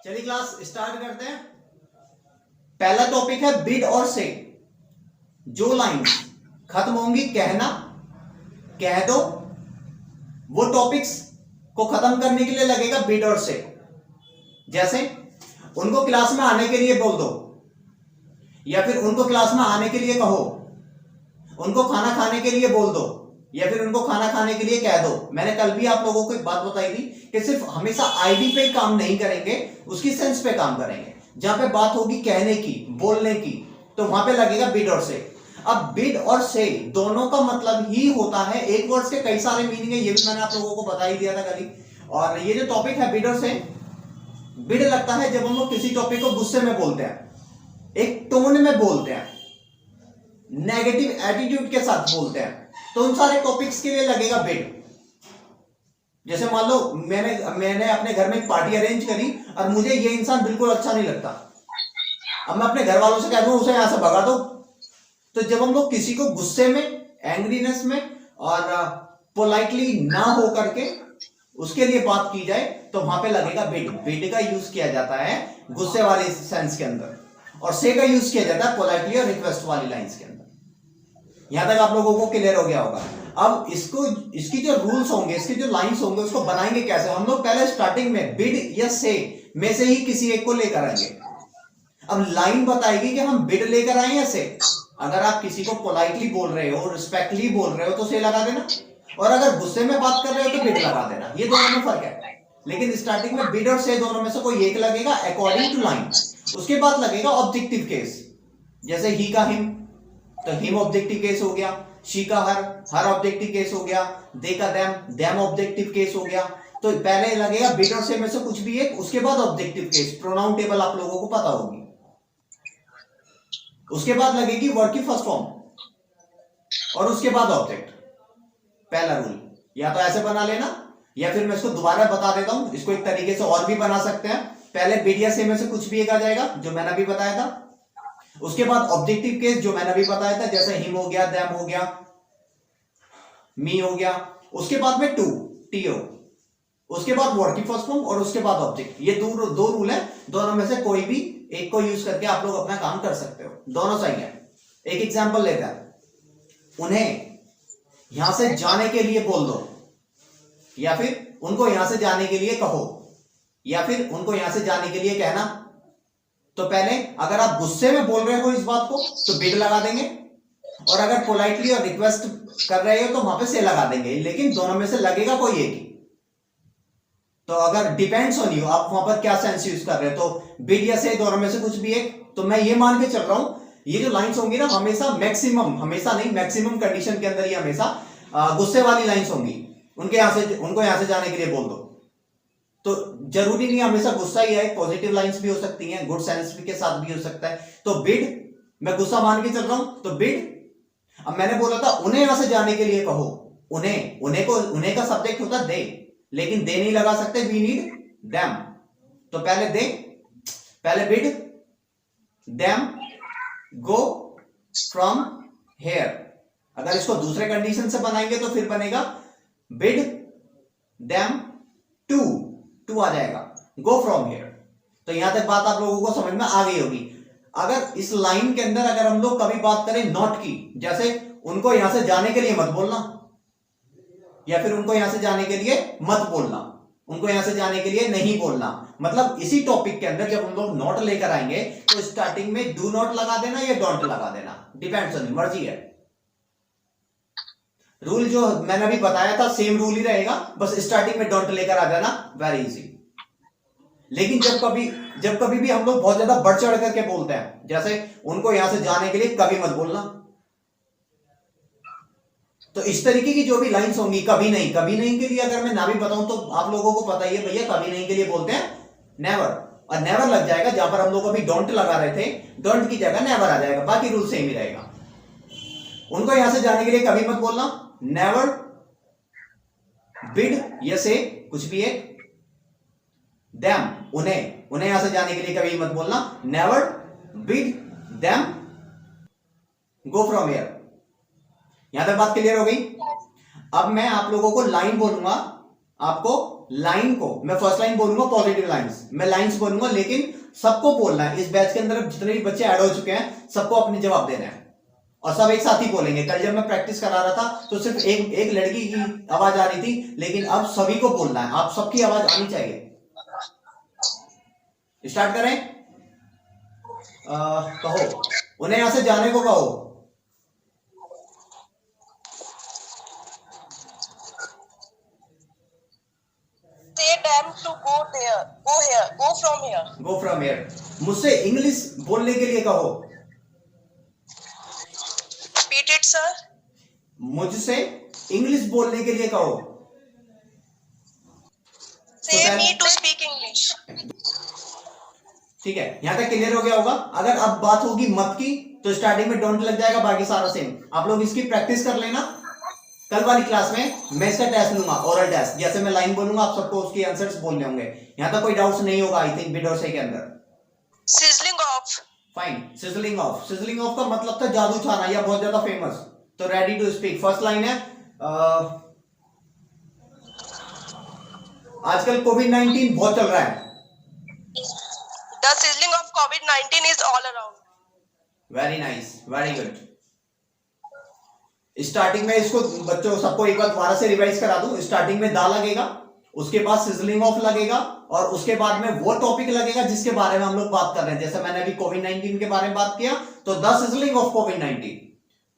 चलिए class start करते हैं। पहला टॉपिक है बिड और से। जो लाइंस खत्म होंगी कहना, कह दो, वो टॉपिक्स को खत्म करने के लिए लगेगा बिड और से। जैसे उनको क्लास में आने के लिए बोल दो, या फिर उनको क्लास में आने के लिए कहो, उनको खाना खाने के लिए बोल दो, या फिर उनको खाना खाने के लिए कह दो। मैंने कल भी आप लोगों को एक बात बताई थी कि सिर्फ हमेशा आईडी पे काम नहीं करेंगे, उसकी सेंस पे काम करेंगे। जहां पे बात होगी कहने की, बोलने की, तो वहां पे लगेगा बिड और से। अब बिड और से दोनों का मतलब ही होता है, एक वर्ड्स के कई सारे मीनिंग है, ये भी मैंने आप लोगों को बता ही दिया था कल ही। और ये जो टॉपिक है बिड और से, बिड लगता है जब हम लोग किसी टॉपिक को गुस्से में बोलते हैं, एक टोन में बोलते हैं, नेगेटिव एटीट्यूड के साथ बोलते हैं, तो उन सारे टॉपिक्स के लिए लगेगा बिड। जैसे मान लो मैंने अपने घर में एक पार्टी अरेंज करी और मुझे ये इंसान बिल्कुल अच्छा नहीं लगता, अब मैं अपने घर वालों से कह दूं उसे यहां से भगा दो। तो जब हम लोग किसी को गुस्से में, एंग्रीनेस में और पोलाइटली ना हो करके उसके लिए बात की जाए, तो वहां पे लगेगा बिड। बिड का यूज किया जाता है गुस्से वाले सेंस के अंदर, और से का यूज किया जाता है पोलाइटली और रिक्वेस्ट वाली लाइंस के अंदर। यहां तक आप लोगों को क्लियर हो गया होगा। अब इसकी जो रूल्स होंगे, इसकी जो लाइंस होंगे, उसको बनाएंगे कैसे हम लोग? पहले स्टार्टिंग में बिड या से में से ही किसी एक को लेकर आएंगे। अब लाइन बताएगी कि हम बिड लेकर आए या से। अगर आप किसी को पोलाइटली बोल रहे हो, रिस्पेक्टली बोल रहे हो, तो से लगा देना, और अगर गुस्से में बात कर रहे हो तो बिड लगा देना। ये दोनों में फर्क है, लेकिन स्टार्टिंग में बिड और से दोनों में से कोई एक लगेगा अकॉर्डिंग टू लाइन। उसके बाद लगेगा ऑब्जेक्टिव केस, जैसे ही का हिम, तो हिम ऑब्जेक्टिव केस हो गया, शी का हर ऑब्जेक्टिव केस हो गया, दे का देम ऑब्जेक्टिव केस हो गया। तो पहले लगेगा बिड और से में से कुछ भी एक, उसके बाद ऑब्जेक्टिव केस। प्रोनाउन टेबल आप लोगों को पता होगी। उसके बाद लगेगी वर्ड की फर्स्ट फॉर्म, और उसके बाद ऑब्जेक्ट। पहला रूल या तो ऐसे बना लेना, या फिर मैं इसको दोबारा बता देता हूं, इसको एक तरीके से और भी बना सकते हैं। पहले बिड या से में से कुछ भी एक आ जाएगा, जो मैंने अभी बताया था। उसके बाद ऑब्जेक्टिव केस, जो मैंने अभी बताया था, जैसे हिम हो गया, देम हो गया, मी हो गया। उसके बाद में टू, टीओ। उसके बाद वर्ड की फर्स्ट फॉर्म, और उसके बाद ऑब्जेक्ट। ये दो रूल है, दोनों में से कोई भी एक को यूज करके आप लोग अपना काम कर सकते हो, दोनों सही है। एक एग्जांपल लेते हैं, उन्हें यहां से जाने के लिए बोल दो, या फिर उनको यहां से जाने के लिए कहो, या फिर उनको यहां से जाने के लिए कहना। तो पहले अगर आप गुस्से में बोल रहे हो इस बात को, तो बिड लगा देंगे, और अगर पोलाइटली और रिक्वेस्ट कर रहे हो तो वहां पे से लगा देंगे, लेकिन दोनों में से लगेगा कोई एक ही। तो अगर डिपेंड्स ऑन यू, आप वहां पर क्या सेंस यूज कर रहे हो, तो बिड या से दोनों में से कुछ भी एक। तो मैं ये मान के चल रहा हूं, ये जो लाइंस होंगी ना, हमेशा मैक्सिमम, हमेशा नहीं, मैक्सिमम कंडीशन के अंदर ये हमेशा गुस्से वाली लाइंस होंगी। उनको यहां से जाने के लिए बोल दो। तो जरूरी नहीं हमेशा गुस्सा ही है, पॉजिटिव लाइंस भी हो सकती हैं, गुड सेंस के साथ भी हो सकता है। तो बिड, मैं गुस्सा मान के चल रहा हूं, तो बिड। अब मैंने बोला था उन्हें यहां से जाने के लिए कहो, उन्हें का सब्जेक्ट होता है दे, लेकिन दे नहीं लगा सकते, वी नीड देम। तो पहले दे, पहले bid them go from here. अगर इसको दूसरे कंडीशन से बनाएंगे तो फिर बनेगा बिड देम टू आ जाएगा, गो फ्रॉम हेयर। तो यहां तक बात आप लोगों को समझ में आ गई होगी। अगर इस लाइन के अंदर अगर हम लोग कभी बात करें नॉट की, जैसे उनको यहां से जाने के लिए मत बोलना, या फिर उनको यहां से जाने के लिए मत बोलना, उनको यहां से जाने के लिए नहीं बोलना, मतलब इसी टॉपिक के अंदर जब हम लोग नॉट लेकर आएंगे, तो स्टार्टिंग में डू नॉट लगा देना या डोंट लगा देना, डिपेंड्स ऑन मर्जी है। रूल जो मैंने अभी बताया था सेम रूल ही रहेगा, बस स्टार्टिंग में डोंट लेकर आ जाना, वेरी इजी। लेकिन जब कभी भी हम लोग बहुत ज्यादा बढ़ चढ़ करके बोलते हैं, जैसे उनको यहां से जाने के लिए कभी मत बोलना, तो इस तरीके की जो भी लाइंस होंगी, कभी नहीं के लिए अगर मैं ना भी बताऊं तो आप लोगों को पता ही है भैया, कभी नहीं के लिए बोलते हैं नेवर, और नेवर लग जाएगा। जहां पर हम लोग अभी डोंट लगा रहे थे, डोंट की जगह नेवर आ जाएगा, बाकी रूल सेम ही रहेगा। उनको यहां से जाने के लिए कभी मत बोलना, नेवर, बिड या से कुछ भी एक, देम उन्हें यहां से जाने के लिए कभी मत बोलना, never bid them go from here. यहां तक बात क्लियर हो गई। अब मैं आप लोगों को लाइन बोलूंगा, आपको लाइन को मैं फर्स्ट लाइन बोलूंगा पॉजिटिव लाइंस, मैं लाइंस बोलूंगा, लेकिन सबको बोलना है। इस बैच के अंदर जितने भी बच्चे ऐड हो चुके हैं सबको अपने जवाब देना है और सब एक साथ ही बोलेंगे। कल जब मैं प्रैक्टिस करा रहा था तो सिर्फ एक लड़की की आवाज आ रही थी, लेकिन अब सभी को बोलना है, आप सबकी आवाज आनी चाहिए। स्टार्ट करें। कहो, उन्हें यहां से जाने को कहो। Say them to go there, go here, go from here. Go from here. मुझसे इंग्लिश बोलने के लिए कहो। Repeat it, sir. मुझसे इंग्लिश बोलने के लिए कहो। Say me to speak English. ठीक है, यहां तक क्लियर हो गया होगा। अगर अब बात होगी मत की तो स्टार्टिंग में डोंट लग जाएगा, बाकी सारा सेम। आप लोग इसकी प्रैक्टिस कर लेना। कल वाली क्लास में मैं इसका टेस्ट लूंगा, ओरल टेस्ट। जैसे मैं लाइन बोलूंगा आप सबको उसके आंसर्स बोलने होंगे। यहां तक कोई डाउट्स नहीं होगा आई थिंक वीडियो के अंदर। Sizzling off. Fine. Sizzling of, sizzling of का मतलब था जादू छाना या बहुत ज्यादा फेमस। तो ready to speak, first line है आजकल कोविड-19 बहुत चल रहा है। The sizzling of COVID-19 is all around. Very nice, very good. Starting में इसको बच्चों सबको एक बार दोबारा से रिवाइज करा दूं। स्टार्टिंग में दा लगेगा, उसके बाद सिजलिंग ऑफ लगेगा और उसके बाद में वो टॉपिक लगेगा जिसके बारे में हम लोग बात कर रहे हैं। जैसे मैंने अभी कोविड-19 के बारे में बात किया तो द सिजलिंग ऑफ कोविड-19।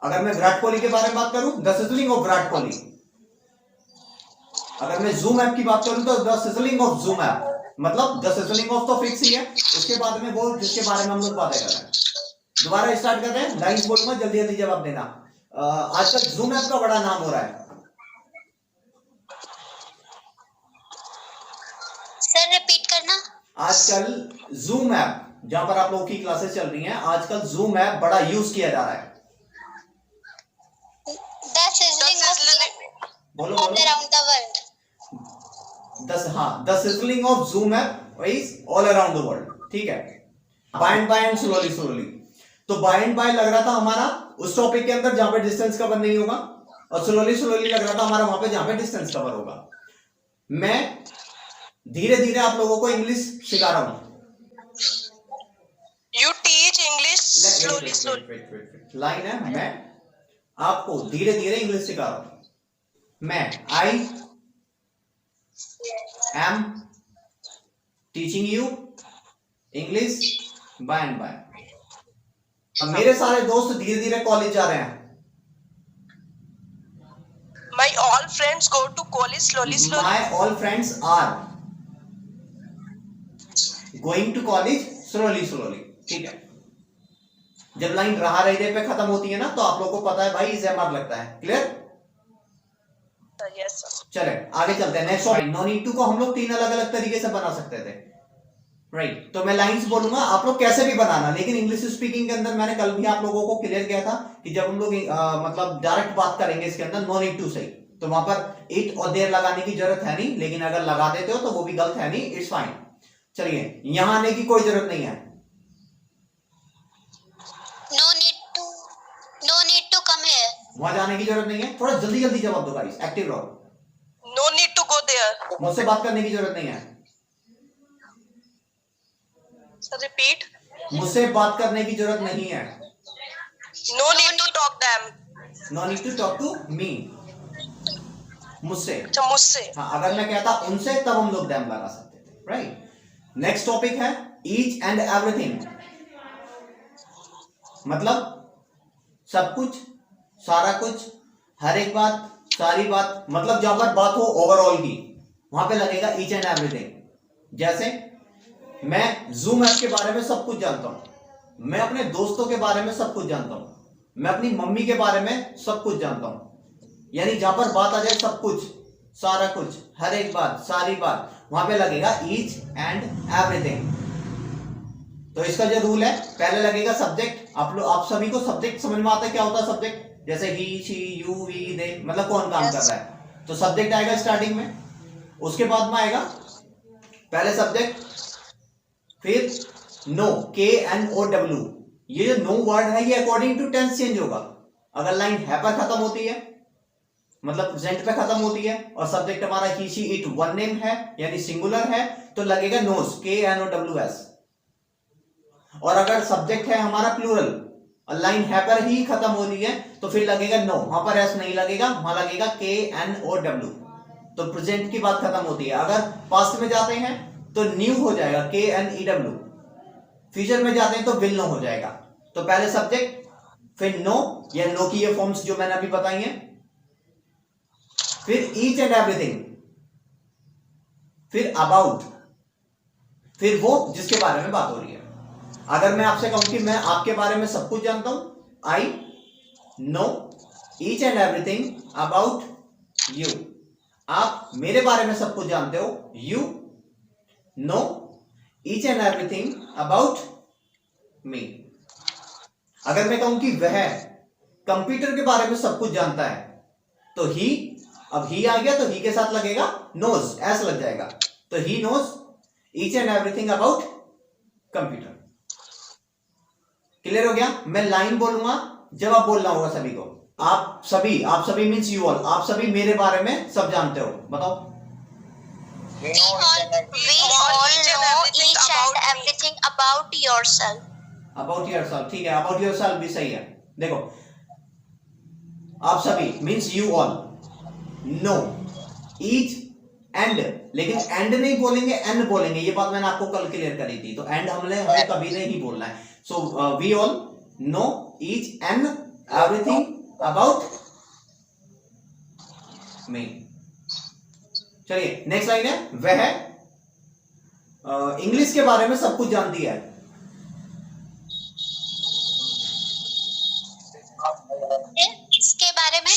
अगर मैं विराट कोहली के बारे में बात करूं, the sizzling of Virat Kohli. अगर मैं जूम ऐप की बात करूं तो the sizzling of Zoom app. मतलब द सिजलिंग ऑफ तो फिक्स ही है, उसके बाद में वो जिसके बारे में हम लोग बातें कर रहे हैं। दोबारा स्टार्ट करते हैं, लाइंस बोलूंगा, जल्दी जल्दी जवाब देना। आजकल जूम ऐप का बड़ा नाम हो रहा है। सर रिपीट करना। आजकल जूम ऐप, जहां पर आप लोगों की क्लासेस चल रही हैं, आजकल जूम ऐप बड़ा यूज किया जा रहा है। The sizzling of बोलो all बोलो। around the world. The sizzling of Zoom app is all around the world. ठीक है। By and by and slowly slowly. तो बाय एंड बाय लग रहा था हमारा उस टॉपिक के अंदर जहां पे डिस्टेंस कवर नहीं होगा, और स्लोली स्लोली लग रहा था हमारा वहां पे जहां पे डिस्टेंस कवर होगा। मैं धीरे धीरे आप लोगों को इंग्लिश सिखा रहा हूं। You teach English slowly, slowly. Line है, मैं आपको धीरे धीरे इंग्लिश सिखा रहा हूं। मैं I am teaching you English by and by. अब मेरे सारे दोस्त धीरे धीरे कॉलेज जा रहे हैं। My all friends go to college slowly, slowly. My all friends are going to college slowly slowly। ठीक है। जब लाइन रहा रही पे खत्म होती है ना तो आप लोगों को पता है भाई इसे मार लगता है। क्लियर? Yes, sir. चले आगे चलते हैं। Next topic, no need to को हम लोग 3 अलग अलग तरीके से बना सकते थे। राइट। तो मैं लाइंस बोलूंगा, आप लोग कैसे भी बनाना, लेकिन इंग्लिश स्पीकिंग के अंदर मैंने कल भी आप लोगों को क्लियर किया था कि जब हम लोग मतलब डायरेक्ट बात करेंगे इसके अंदर नो नीड टू से, तो वहां पर इट और देयर लगाने की जरूरत है नहीं, लेकिन अगर लगा देते हो तो वो भी गलत है नहीं, इट्स फाइन। चलिए, यहां आने की कोई जरूरत नहीं है। No need to come here. वहां जाने की जरूरत नहीं है। थोड़ा जल्दी जल्दी जवाब दो गाइस, एक्टिव रहो। No need to go there. मुझसे बात करने की जरूरत नहीं है। Sir, repeat. मुझसे बात करने की जरूरत नहीं है। No need to talk them. No need to talk to me. मुझसे। अच्छा, मुझसे। हाँ, अगर मैं कहता उनसे तब हम लोग दैम लगा सकते थे। राइट। नेक्स्ट टॉपिक है ईच एंड एवरीथिंग। मतलब सब कुछ, सारा कुछ, हर एक बात, सारी बात। मतलब जहां पर बात हो ओवरऑल की, वहां पे लगेगा ईच एंड एवरीथिंग। जैसे मैं जूम ऐप के बारे में सब कुछ जानता हूं, मैं अपने दोस्तों के बारे में सब कुछ जानता हूं, मैं अपनी मम्मी के बारे में सब कुछ जानता हूं। यानी जहां पर बात आ जाए सब कुछ, सारा कुछ, हर एक बात, सारी बात, वहां पे लगेगा ईच एंड एवरीथिंग। तो इसका जो रूल है, पहले लगेगा सब्जेक्ट। आप सभी को सब्जेक्ट समझ में आता है क्या होता है सब्जेक्ट? जैसे ही, शी, यू, वी, दे, मतलब कौन काम कर रहा है। तो सब्जेक्ट आएगा स्टार्टिंग में, उसके बाद में आएगा पहले सब्जेक्ट, फिर नो, KNOW। ये जो नो वर्ड है ये अकॉर्डिंग टू टेंस चेंज होगा। अगर लाइन है पर खत्म होती है मतलब प्रेजेंट पे खत्म होती है, और सब्जेक्ट हमारा ही शी इट वन नेम है यानी सिंगुलर है, तो लगेगा नोज, KNOWS। और अगर सब्जेक्ट है हमारा प्लूरल और लाइन है पर ही खत्म हो रही है तो फिर लगेगा नो, वहां पर एस नहीं लगेगा, वहां लगेगा KNOW। तो प्रेजेंट की बात खत्म होती है। अगर पास्ट में जाते हैं तो न्यू हो जाएगा KNEW, फ्यूचर में जाते हैं तो विल नो हो जाएगा। तो पहले सब्जेक्ट, फिर नो या नो की ये फॉर्म्स जो मैंने अभी बताई हैं, फिर ईच एंड एवरीथिंग, फिर अबाउट, फिर वो जिसके बारे में बात हो रही है। अगर मैं आपसे कहूं कि मैं आपके बारे में सब कुछ जानता हूं, I know each and everything about you. आप मेरे बारे में सब कुछ जानते हो, you know each and everything about मी। अगर मैं कहूं कि वह कंप्यूटर के बारे में सब कुछ जानता है, तो ही, अब ही आ गया तो ही के साथ लगेगा नोज, एस लग जाएगा, तो ही knows each and everything about computer. Clear हो गया? मैं लाइन बोलूंगा, जवाब बोलना होगा सभी को। आप सभी मीन्स यू ऑल, आप सभी मेरे बारे में सब जानते हो, बताओ। We all know each and everything about yourself. About yourself, ठीक है, अबाउट योरसेल्फ भी सही है। देखो, आप सभी means you all know each and, लेकिन एंड नहीं बोलेंगे, एन बोलेंगे, ये बात मैंने आपको कल क्लियर करी थी। तो एंड हमें कभी नहीं बोलना है। So we all know each and everything about me. चलिए नेक्स्ट लाइन है, वह इंग्लिश के बारे में सब कुछ जानती है। इसके बारे में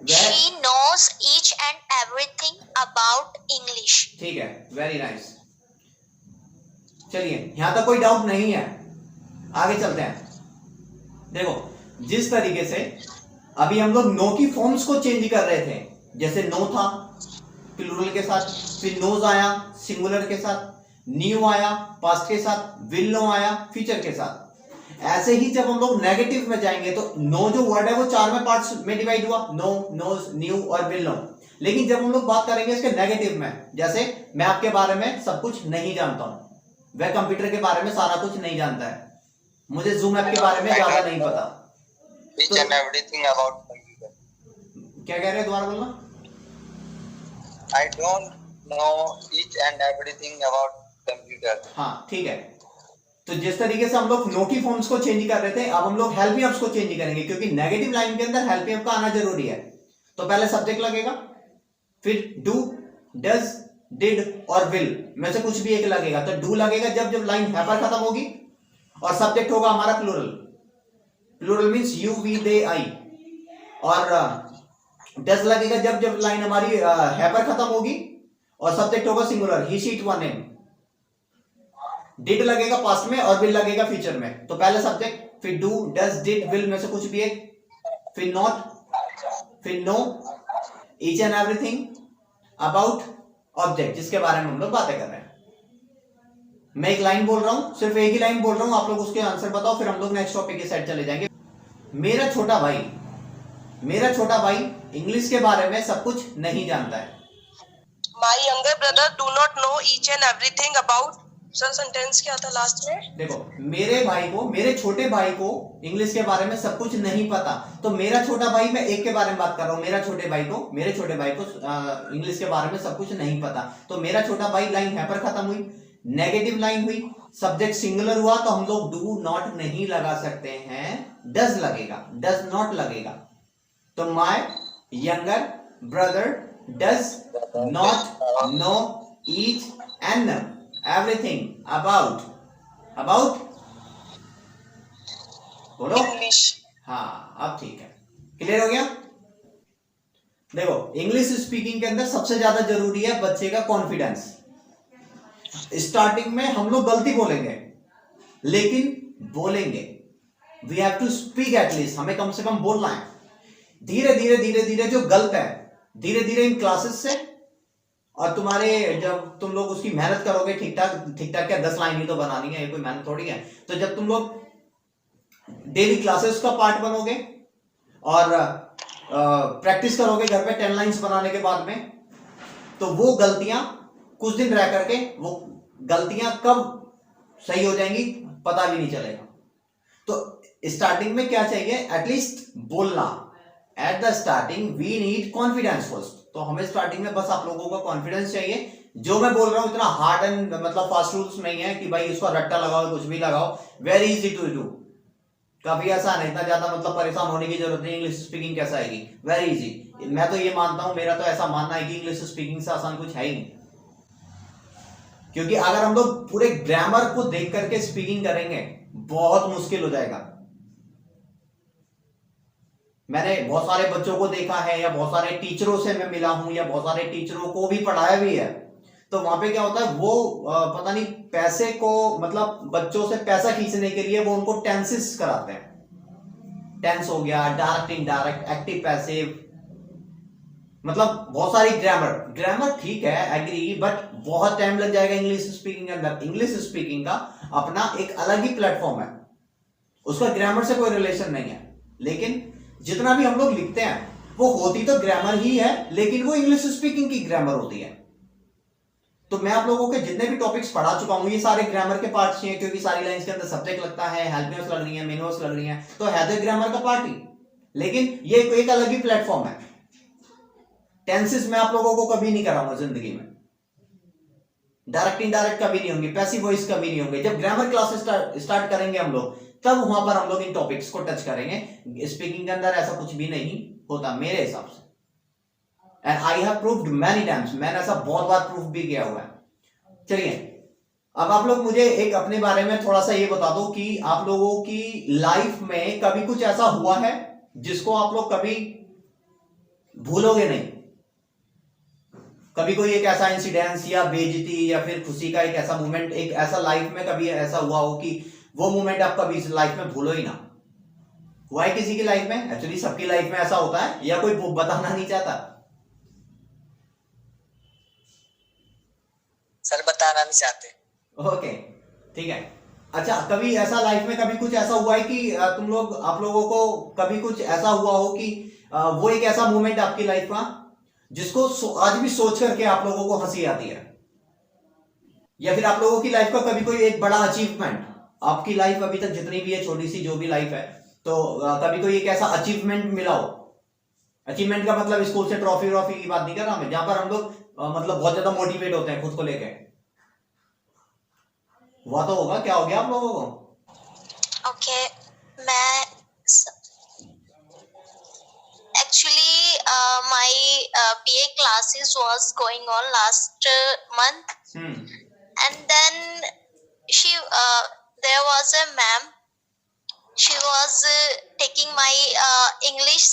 she knows each and everything about English. ठीक है, वेरी नाइस। चलिए यहां तक कोई डाउट नहीं है, आगे चलते हैं। देखो, जिस तरीके से अभी हम लोग नो की फॉर्म्स को चेंज कर रहे थे, जैसे नो था प्लूरल के साथ, फिर नोज आया सिंगुलर के साथ, न्यू आया पास्ट के साथ, विल नो आया फ्यूचर के साथ। ऐसे ही जब हम लोग नेगेटिव में जाएंगे तो नो जो वर्ड है वो 4 में पार्ट्स में डिवाइड हुआ, नो, नोज, न्यू और विल नो। लेकिन जब हम लोग बात करेंगे इसके नेगेटिव में, जैसे मैं आपके बारे में सब कुछ नहीं जानता हूं, वह कंप्यूटर के बारे में सारा कुछ नहीं जानता है, मुझे जूम ऐप के बारे में ज्यादा नहीं पता। Each and everything about computer. क्या कह रहे हैं, दोबारा बोलना। I don't know each and everything about computer. हाँ ठीक है, तो जिस तरीके से हम लोग नो की फॉर्म्स को चेंज कर रहे थे, अब हम लोग हेल्पिंग वर्ब्स को चेंज करेंगे, क्योंकि नेगेटिव लाइन के अंदर हेल्पिंग वर्ब का आना जरूरी है। तो पहले सब्जेक्ट लगेगा, फिर डू, डज, डिड और विल में से कुछ भी एक लगेगा। तो डू लगेगा जब जब लाइन है पर खत्म होगी, और सब्जेक्ट होगा हमारा plural. Plural means you, we, they, I. और डज लगेगा जब जब लाइन हमारी है पर खत्म होगी, और सब्जेक्ट होगा singular, he, she, it, one name. Did लगेगा पास्ट में और विल लगेगा फ्यूचर में। तो पहले सब्जेक्ट, फिर डू, डज, डिड, विल में से कुछ भी एक, फिर नॉट, फिर know, each and everything about object जिसके बारे में हम लोग बातें कर रहे हैं। मैं एक लाइन बोल रहा हूं, सिर्फ एक ही लाइन बोल रहा हूं, आप लोग उसके आंसर बताओ, फिर हम लोग नेक्स्ट टॉपिक की साइड चले जाएंगे। मेरा छोटा भाई इंग्लिश के बारे में सब कुछ नहीं जानता है। My younger brother do not know each and everything about. Sir sentence क्या था लास्ट में? देखो, मेरे छोटे भाई को इंग्लिश के बारे में सब कुछ नहीं पता। तो मेरा छोटा भाई, मैं एक के बारे में बात कर रहा हूं, मेरे छोटे भाई को इंग्लिश के बारे में सब कुछ नहीं पता। तो मेरा छोटा भाई लाइन है पर खत्म हुई, नेगेटिव लाइन हुई, सब्जेक्ट सिंगुलर हुआ, तो हम लोग डू नॉट नहीं लगा सकते हैं, डज लगेगा, डज नॉट लगेगा। तो my younger brother does not know each and everything about बोलो इंग्लिश। हाँ, अब ठीक है, क्लियर हो गया। देखो, इंग्लिश स्पीकिंग के अंदर सबसे ज्यादा जरूरी है बच्चे का कॉन्फिडेंस। स्टार्टिंग में हम लोग गलती बोलेंगे, लेकिन बोलेंगे, we have to speak at least, हमें कम से कम बोलना है। धीरे धीरे जो गलत है, धीरे धीरे इन क्लासेस से, और तुम्हारे जब तुम लोग उसकी मेहनत करोगे, ठीक ठाक क्या 10 लाइन ही तो बनानी है, ये कोई मेहनत थोड़ी है। तो जब तुम लोग डेली क्लासेस का पार्ट बनोगे और प्रैक्टिस करोगे घर पे 10 लाइंस बनाने के बाद में, तो वो गलतियां कुछ दिन रह करके वो गलतियां कब सही हो जाएंगी पता भी नहीं चलेगा। तो स्टार्टिंग में क्या चाहिए, एटलीस्ट बोलना। At the starting we need confidence first. तो हमें स्टार्टिंग में बस आप लोगों का कॉन्फिडेंस चाहिए। जो मैं बोल रहा हूं इतना हार्ड एंड मतलब फास्ट रूल्स नहीं है कि भाई इसको रट्टा लगाओ कुछ भी लगाओ। वेरी इजी टू डू, काफी आसान है, इतना ज्यादा मतलब परेशान होने की जरूरत नहीं। इंग्लिश स्पीकिंग कैसा आएगी, वेरी इजी। मैं तो ये मानता हूं, मेरा तो ऐसा मानना है कि इंग्लिश स्पीकिंग से आसान कुछ है ही नहीं। क्योंकि अगर हम लोग पूरे ग्रामर को देख करके स्पीकिंग करेंगे बहुत मुश्किल हो जाएगा। मैंने बहुत सारे बच्चों को देखा है या बहुत सारे टीचरों से मैं मिला हूं या बहुत सारे टीचरों को भी पढ़ाया भी है। तो वहां पे क्या होता है, वो पता नहीं पैसे को मतलब बच्चों से पैसा खींचने के लिए वो उनको टेंसेस कराते हैं। टेंस हो गया, डायरेक्ट, इनडायरेक्ट, एक्टिव, पैसिव, मतलब बहुत सारी ग्रामर ठीक है, एग्री, बट बहुत टाइम लग जाएगा इंग्लिश स्पीकिंग के अंदर। इंग्लिश स्पीकिंग का अपना एक अलग ही प्लेटफॉर्म है, उसका ग्रामर से कोई रिलेशन नहीं है। लेकिन जितना भी हम लोग लिखते हैं वो होती तो ग्रामर ही है, लेकिन वो इंग्लिश स्पीकिंग की ग्रामर होती है। तो मैं आप लोगों के जितने भी टॉपिक्स पढ़ा चुका हूं ये सारे ग्रामर के पार्ट्स ही हैं, क्योंकि सारी लाइंस के अंदर सब्जेक्ट लगता है, हेल्पिंग्स लग रही है, मेन वर्ब्स लग रही हैं, तो है तो ग्रामर का पार्ट ही, लेकिन ये एक अलग ही प्लेटफॉर्म है। टेंसेस मैं आप लोगों को कभी नहीं कराऊंगा जिंदगी में, डायरेक्ट इनडायरेक्ट कभी नहीं होंगे, पैसिव वॉइस कभी नहीं होंगे। जब ग्रामर क्लासेस स्टार्ट करेंगे हम लोग, तब वहां पर हम लोग इन टॉपिक्स को टच करेंगे। स्पीकिंग के अंदर ऐसा कुछ भी नहीं होता मेरे हिसाब से, and I have proved many times, मैंने ऐसा बहुत बार प्रूफ भी किया हुआ है। चलिए अब आप लोग मुझे एक अपने बारे में थोड़ा सा ये बता दो कि आप लोगों की लाइफ में कभी कुछ ऐसा हुआ है जिसको आप लोग कभी भूलोगे नहीं। कभी कोई एक ऐसा इंसिडेंस या बेइज्जती या फिर खुशी का एक ऐसा मोमेंट, एक ऐसा लाइफ में कभी ऐसा हुआ हो कि वो मोमेंट आप कभी इस लाइफ में भूलो ही ना। हुआ है किसी की लाइफ में? एक्चुअली सबकी लाइफ में ऐसा होता है, या कोई बताना नहीं चाहता? सर बताना नहीं चाहते। ओके ठीक है। अच्छा, कभी ऐसा लाइफ में कभी कुछ ऐसा हुआ है कि आप लोगों को कभी कुछ ऐसा हुआ हो कि वो एक ऐसा मोमेंट आपकी लाइफ का जिसको आज भी सोच करके आप लोगों को हंसी आती है, या फिर आप लोगों की लाइफ का कभी कोई एक बड़ा अचीवमेंट, आपकी लाइफ अभी तक जितनी भी है, छोटी सी जो भी लाइफ है, तो कभी कोई एक ऐसा अचीवमेंट मिला हो। अचीवमेंट का मतलब स्कूल से ट्रॉफी की बात नहीं कर रहा मैं, जहां पर हम लोग मतलब बहुत ज्यादा मोटिवेट होते हैं खुद को लेके। हुआ तो होगा, क्या हो गया आप लोगों को? Okay, मैं actually my BA classes was going on last month, and then there was a ma'am. She was taking my English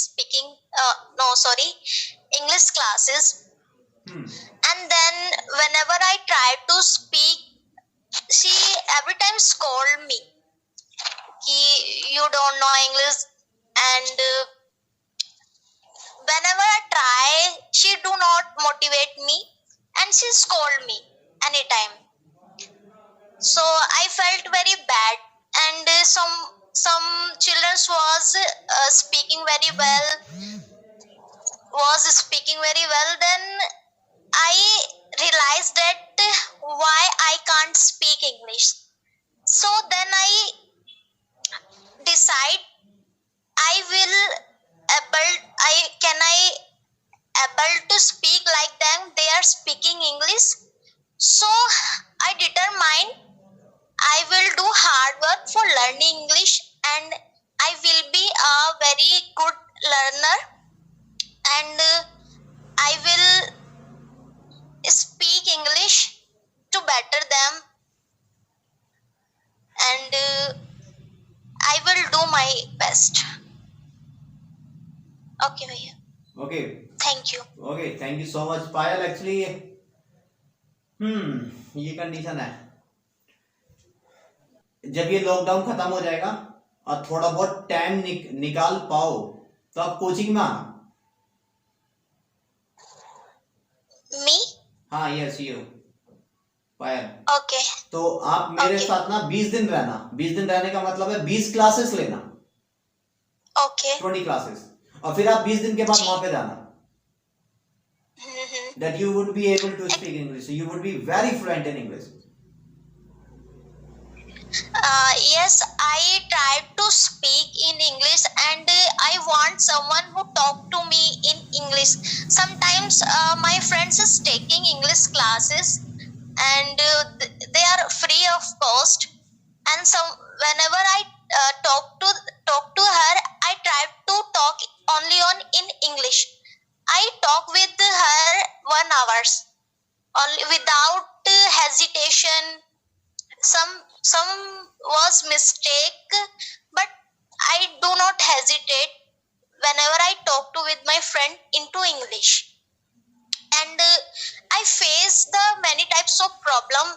classes, and then whenever I tried to speak, she every time scold me कि you don't know English, and whenever I try, she do not motivate me and she scold me anytime. So I felt very bad, and some children was speaking very well. Then I realized that why I can't speak English. So then I decide can I able to speak like them they are speaking English. So I determined I will do hard work for learning English, and I will be a very good learner, and I will speak English to better them, and I will do my best. Okay भैया, okay thank you. Okay, thank you so much Payal. Actually ये condition है, जब ये lockdown खत्म हो जाएगा और थोड़ा बहुत टाइम निकाल पाओ तो आप कोचिंग में आना। Me? हाँ यस यू पायल। Okay. तो आप मेरे Okay. साथ ना 20 दिन रहना। 20 दिन रहने का मतलब है 20 क्लासेस लेना, Okay. 20 क्लासेस। और फिर आप 20 दिन के बाद वहां पे जाना, that you would be able to speak English, you would be very fluent in English. Yes, I tried to speak in English, and I want someone who talk to me in English. Sometimes my friends is taking English classes, and they are free of cost. And whenever I talk to her, I try to talk only in English. I talk with her 1 hours only without hesitation. Some was mistake, but I do not hesitate whenever I talk to with my friend into English. And I face the many types of problem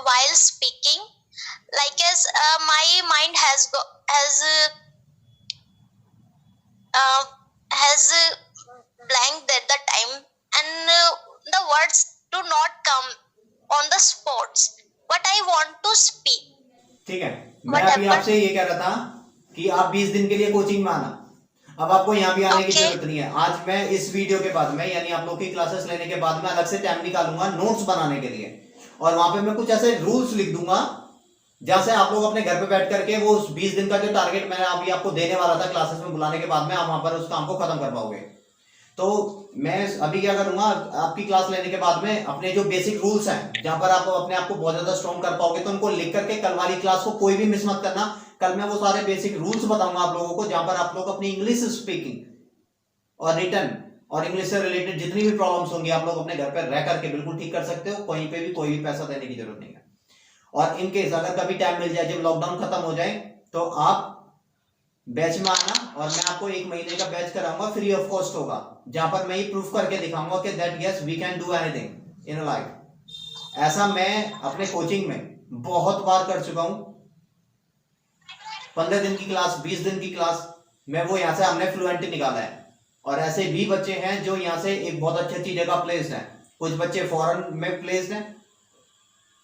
while speaking, like as my mind has blanked at the time, and the words do not come on the spots what I want to speak. ठीक है, मैं अभी आपसे ये कह रहा था कि आप 20 दिन के लिए कोचिंग में आना। अब आपको यहाँ भी आने की जरूरत नहीं है। आज मैं इस वीडियो के बाद में, यानी आप लोग की क्लासेस लेने के बाद में अलग से टाइम निकालूंगा नोट्स बनाने के लिए, और वहां पे मैं कुछ ऐसे रूल्स लिख दूंगा जहां से आप लोग अपने घर पे बैठ करके वो 20 दिन का जो टारगेट मैंने अभी आपको देने वाला था क्लासेस में बुलाने के बाद में, आप वहां पर उस काम को खत्म कर पाओगे। तो मैं अभी क्या करूंगा, आपकी क्लास लेने के बाद में अपने जो बेसिक रूल्स हैं जहां पर आप अपने आप को बहुत ज्यादा स्ट्रॉन्ग कर पाओगे, तो उनको लिख करके कल वाली क्लास को कोई भी मिस मत करना। कल मैं वो सारे बेसिक रूल्स बताऊंगा आप लोगों को, जहां पर आप लोग अपनी इंग्लिश स्पीकिंग और रिटर्न और इंग्लिश से रिलेटेड जितनी भी प्रॉब्लम्स होंगी आप लोग अपने घर पर रह करके बिल्कुल ठीक कर सकते हो। कहीं पे भी कोई भी पैसा देने की जरूरत नहीं है। और इनकेस अगर कभी टाइम मिल जाए, जब लॉकडाउन खत्म हो जाए, तो आप बैच में आना, और मैं आपको 1 महीने का बैच कराऊंगा, फ्री ऑफ कॉस्ट होगा, जहां पर मैं ये प्रूफ करके दिखाऊंगा कि that yes we can do anything in life. ऐसा मैं अपने कोचिंग में बहुत बार कर चुका हूं। 15 दिन की क्लास, 20 दिन की क्लास में वो यहां से हमने फ्लुएंट निकाला है। और ऐसे भी बच्चे हैं जो यहां से एक बहुत अच्छी जगह प्लेस्ड हैं। कुछ बच्चे फॉरेन में प्लेस्ड हैं,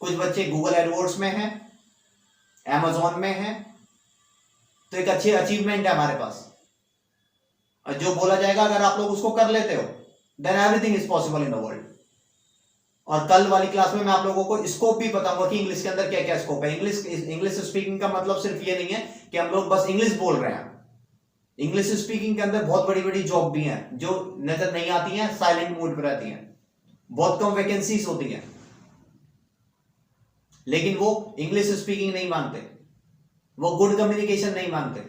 कुछ बच्चे गूगल एडवर्ड्स में हैं, अमेजोन में हैं। तो एक अच्छी अचीवमेंट है हमारे पास, और जो बोला जाएगा अगर आप लोग उसको कर लेते हो, then everything is possible in the world. और कल वाली क्लास में मैं आप लोगों को स्कोप भी बताऊंगा कि इंग्लिश के अंदर क्या क्या स्कोप है। इंग्लिश स्पीकिंग का मतलब सिर्फ ये नहीं है कि हम लोग बस इंग्लिश बोल रहे हैं। इंग्लिश स्पीकिंग के अंदर बहुत बड़ी बड़ी जॉब भी हैं जो नजर नहीं आती हैं, साइलेंट मोड पर रहती हैं, बहुत कम वैकेंसीज होती हैं, लेकिन वो इंग्लिश स्पीकिंग नहीं मांगते, वो गुड कम्युनिकेशन नहीं मांगते,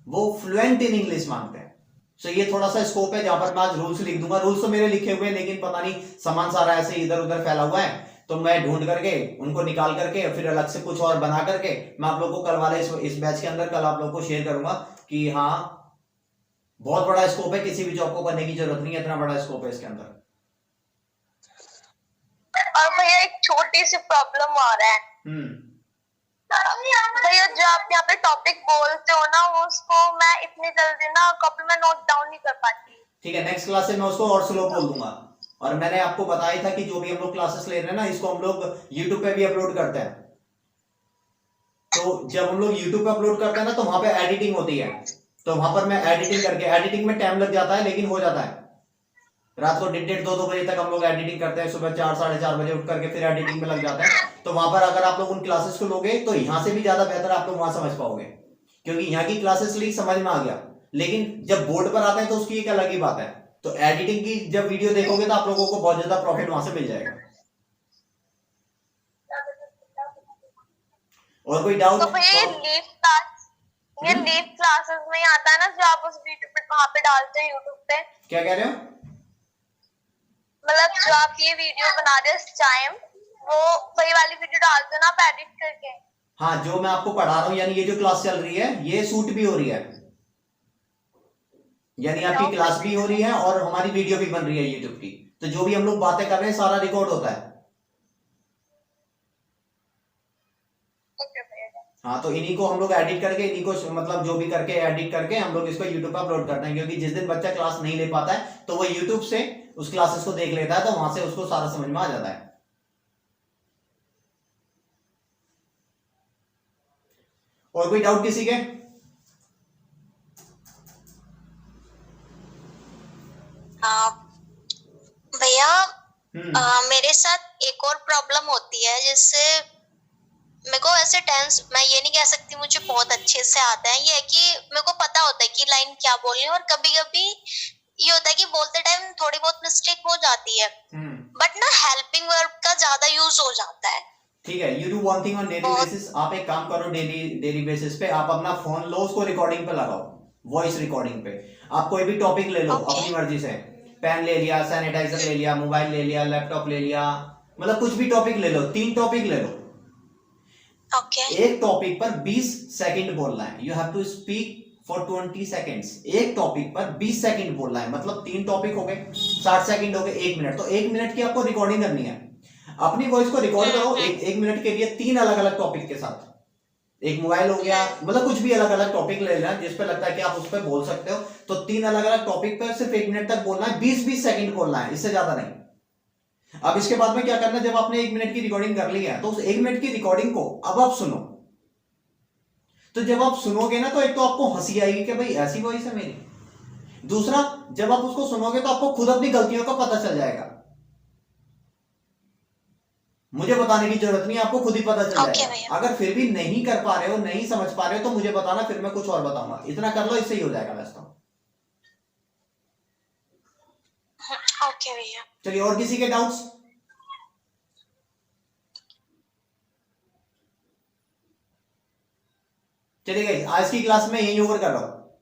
वो फ्लुएंट इन इंग्लिश मांगते हैं। सो ये थोड़ा सा स्कोप है जहां पर मैं आज रूल्स लिख दूंगा। रूल्स तो मेरे लिखे हुए हैं, लेकिन पता नहीं सामान सारा ऐसे इधर उधर फैला हुआ है, तो मैं ढूंढ करके उनको निकाल करके फिर अलग से कुछ और बना करके मैं आप लोगों को कल वाले इस बैच के अंदर कल आप लोगों को शेयर करूंगा कि हाँ बहुत बड़ा स्कोप है, किसी भी जॉब को करने की जरूरत नहीं है, इतना बड़ा स्कोप है इसके अंदर। और भैया एक छोटी सी प्रॉब्लम आ रहा है। भैया जो आप यहाँ पे टॉपिक बोलते हो ना, उसको मैं इतनी जल्दी ना कॉपी में नोट डाउन नहीं कर पाती। ठीक है, नेक्स्ट क्लास से मैं उसको और स्लो बोल दूंगा। और मैंने आपको बताया था कि जो भी हम लोग क्लासेस ले रहे हैं ना, इसको हम लोग YouTube पे भी अपलोड करते हैं। तो जब हम लोग YouTube पे अपलोड करते हैं ना, तो वहां पे एडिटिंग होती है, तो वहां पर मैं एडिटिंग करके, एडिटिंग में टाइम लग जाता है लेकिन हो जाता है। रात को 1:30-2 बजे तक हम लोग एडिटिंग करते हैं, सुबह 4-4:30 बजे उठ करके फिर एडिटिंग में लग जाते हैं। तो वहां पर अगर आप लोग उन क्लासेस को लोगे तो यहाँ से भी ज्यादा बेहतर आप लोग वहां समझ पाओगे, क्योंकि यहाँ की क्लासेस ली समझ में आ गया, लेकिन जब बोर्ड पर आते हैं तो उसकी एक अलग ही बात है। तो एडिटिंग की जब वीडियो देखोगे तो आप लोगों को बहुत ज्यादा प्रॉफिट वहां से मिल जाएगा। और कोई डाउट? तो ये लीव क्लासेस में ही आता है ना, जो आप उस वीडियो पे वहां पे डालते हैं यूट्यूब पे? क्या कह रहे हो? मतलब जो आप ये वीडियो बना रहे हो इस टाइम, वो वही वाली वीडियो डालते हो ना आप एडिट करके? हाँ, जो मैं आपको पढ़ा रहा हूँ, यानी ये जो क्लास चल रही है ये शूट भी हो रही है, यानी आपकी क्लास भी हो रही है और हमारी वीडियो भी बन रही है यूट्यूब की। तो जो भी हम लोग बातें कर रहे हैं सारा रिकॉर्ड होता है। हाँ, तो इन्हीं को हम लोग एडिट करके, इन्हीं को मतलब जो भी करके एडिट करके हम लोग इसको यूट्यूब पर अपलोड करते हैं, क्योंकि जिस दिन बच्चा क्लास नहीं ले पाता है तो वो यूट्यूब से उस क्लासेस को देख लेता है, तो वहां से उसको सारा समझ में आ जाता है। और कोई डाउट किसी के? भैया हम्म मेरे साथ एक और प्रॉब्लम होती है, जिससे मेरे को ऐसे टेंस, मैं ये नहीं कह सकती मुझे बहुत अच्छे से आता है, ये है कि मेरे को पता होता है कि लाइन क्या बोलनी है, और कभी कभी ये होता है कि बोलते टाइम थोड़ी बहुत मिस्टेक हो जाती है, बट ना हेल्पिंग वर्ब का ज्यादा यूज हो जाता है। ठीक है, you do one thing on daily बहुत- बेसिस। आप एक काम करो, डेली डेली बेसिस पे आप अपना फोन लो, उसको रिकॉर्डिंग पे लगाओ, वॉइस रिकॉर्डिंग पे। आप कोई भी टॉपिक ले लो Okay. अपनी मर्जी से, पेन ले लिया, सैनिटाइजर ले लिया, मोबाइल ले लिया, लैपटॉप ले लिया, मतलब कुछ भी टॉपिक ले लो, 3 टॉपिक ले लो। ओके एक टॉपिक पर 20 सेकंड बोलना है। You have to speak for 20 seconds. एक टॉपिक पर 20 सेकंड बोलना है, मतलब 3 टॉपिक हो गए, 60 सेकंड हो गए, 1 मिनट। तो 1 मिनट की आपको रिकॉर्डिंग करनी है। अपनी वॉइस को रिकॉर्ड करो एक मिनट के लिए 3 अलग अलग टॉपिक के साथ। एक मोबाइल हो गया, मतलब कुछ भी अलग अलग टॉपिक ले लेना जिस पे लगता है कि आप उस पर बोल सकते हो। तो 3 अलग अलग टॉपिक पर सिर्फ 1 मिनट तक बोलना है, 20-20 सेकंड बोलना है, इससे ज्यादा नहीं। अब इसके बाद में क्या करना है, जब आपने 1 मिनट की रिकॉर्डिंग कर ली है तो उस 1 मिनट की रिकॉर्डिंग को अब आप सुनो। तो जब आप सुनोगे ना, तो एक तो आपको हंसी आएगी कि भाई ऐसी वॉइस है मेरी। दूसरा, जब आप उसको सुनोगे तो आपको खुद अपनी गलतियों का पता चल जाएगा। मुझे बताने की जरूरत नहीं, आपको खुद ही पता चल Okay, जाएगा। भैया। अगर फिर भी नहीं कर पा रहे हो, नहीं समझ पा रहे हो, तो मुझे बताना, फिर मैं कुछ और बताऊंगा। इतना कर लो, इससे ही हो जाएगा वैसे तो। ओके भैया। चलिए, और किसी के डाउट्स? चलिए गाइस, आज की क्लास में यही ओवर कर रहा हूं।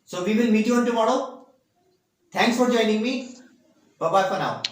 So we will meet you on tomorrow. Thanks for joining me. Bye bye for now.